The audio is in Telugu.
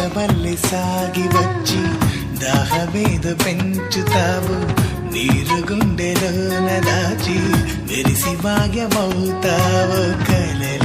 వలవల్లి సాగి వచ్చి దాహమేద పెంచుతావు నీరు గుండెలోన దాచి మెరిసి భాగ్యమవుతావు కలలు